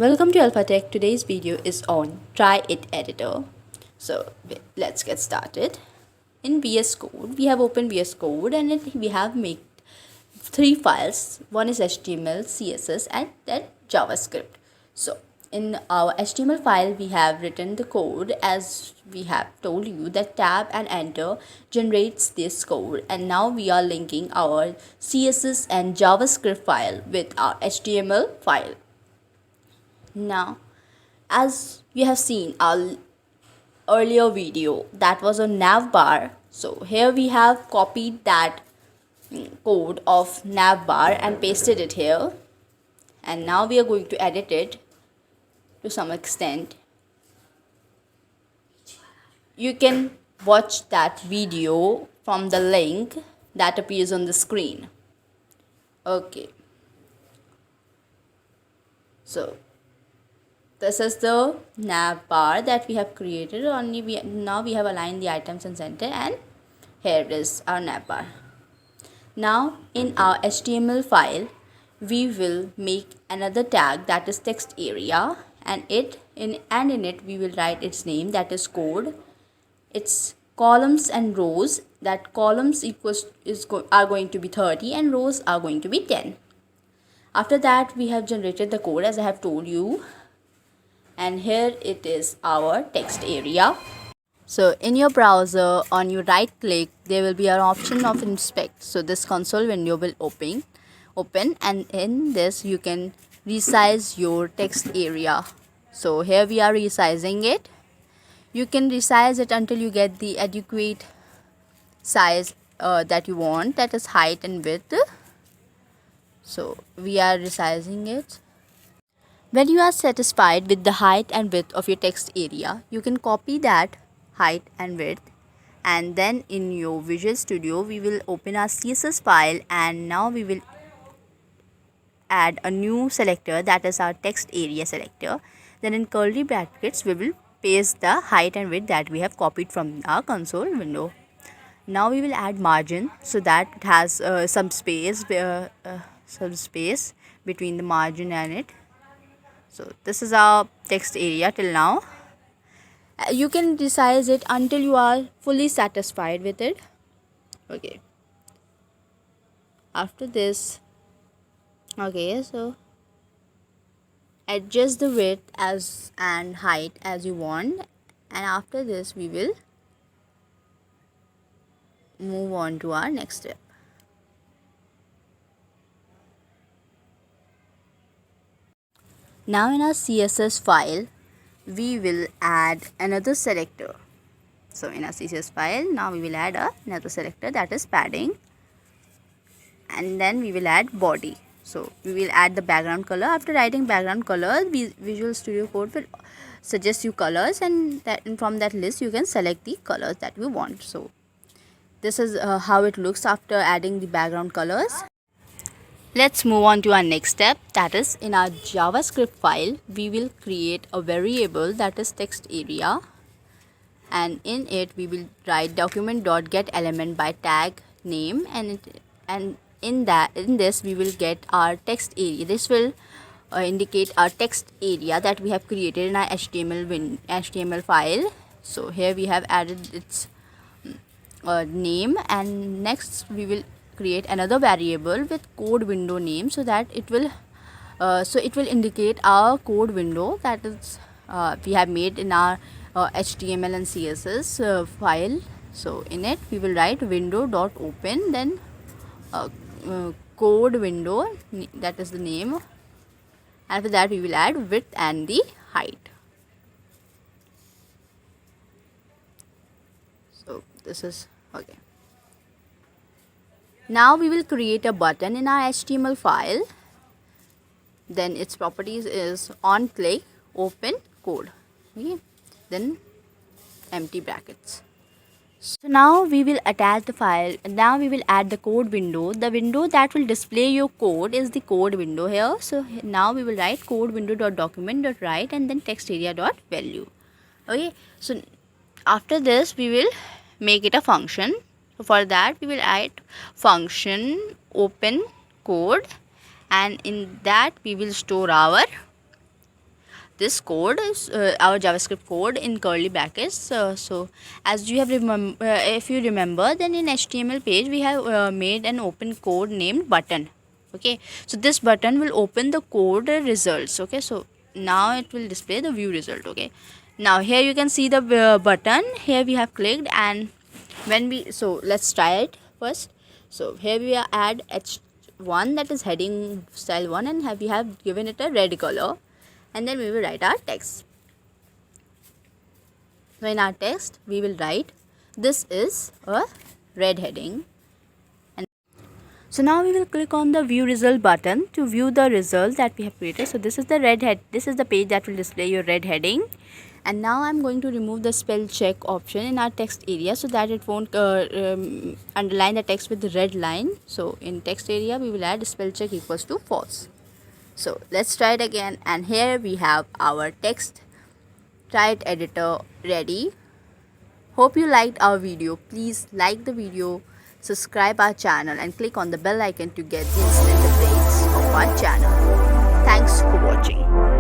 Welcome to Alpha Tech. Today's video is on Try It Editor. So let's get started. In VS Code, we have opened VS Code and we have made three files. One is HTML, CSS and then JavaScript. So in our HTML file, we have written the code as we have told you that tab and enter generates this code, and now we are linking our CSS and JavaScript file with our HTML file. Now, as you have seen our earlier video that was on navbar, so here we have copied that code of navbar and pasted it here, and now we are going to edit it to some extent. You can watch that video from the link that appears on the screen. Okay, so this is the nav bar that we have created. Now we have aligned the items in center, and here is our nav bar. Now in our HTML file, we will make another tag that is text area, and in it we will write its name, that is code, its columns and rows, that columns are going to be 30 and rows are going to be 10. After that, we have generated the code as I have told you, and here it is our text area. So in your browser, on your right click, there will be an option of inspect. So this console window will open, and in this you can resize your text area. So here we are resizing it. You can resize it until you get the adequate size that you want, that is height and width. So we are resizing it. When you are satisfied with the height and width of your text area, you can copy that height and width, and then in your Visual Studio we will open our CSS file, and now we will add a new selector, that is our text area selector. Then in curly brackets we will paste the height and width that we have copied from our console window. Now we will add margin so that it has some space between the margin and it. So this is our text area till now. You can resize it until you are fully satisfied with it. Okay. After this, okay, so adjust the width and height as you want, and after this we will move on to our next step. Now in our CSS file, we will add another selector. So in our CSS file, now we will add another selector, that is padding, and then we will add body. So we will add the background color. After writing background color, Visual Studio Code will suggest you colors, and from that list you can select the colors that you want. So this is how it looks after adding the background colors. Let's move on to our next step, that is in our JavaScript file we will create a variable that is text area, and in it we will write document.getElement by tag name, and in this we will get our text area. This will indicate our text area that we have created in our HTML file. So here we have added its name, and next we will create another variable with code window name so that it will indicate our code window that is we have made in our HTML and CSS file. So in it we will write window.open, then code window, that is the name. After that we will add width and the height. So this is okay. Now we will create a button in our HTML file. Then its properties is on click, open, code. Okay. Then empty brackets. So now we will attach the file. Now we will add the code window. The window that will display your code is the code window here. So now we will write code window.document.write and then text area.value. Okay. So after this we will make it a function. So for that we will write function open code, and in that we will store our this code is our JavaScript code in curly brackets. So as you have if you remember, then in HTML page we have made an open code named button. Okay, so this button will open the code results. Okay, so now it will display the view result. Okay, now here you can see the button. Here we have clicked, and when we, so let's try it first. So here we add h1, that is heading style 1, and we have given it a red color, and then we will write our text. So in our text we will write, this is a red heading. And so now we will click on the view result button to view the result that we have created. So this is the red head, this is the page that will display your red heading. And now I'm going to remove the spell check option in our text area so that it won't underline the text with the red line. So in text area we will add spell check equals to false. So let's try it again, and here we have our text type editor ready. Hope you liked our video. Please like the video, subscribe our channel, and click on the bell icon to get the instant updates of our channel. Thanks for watching.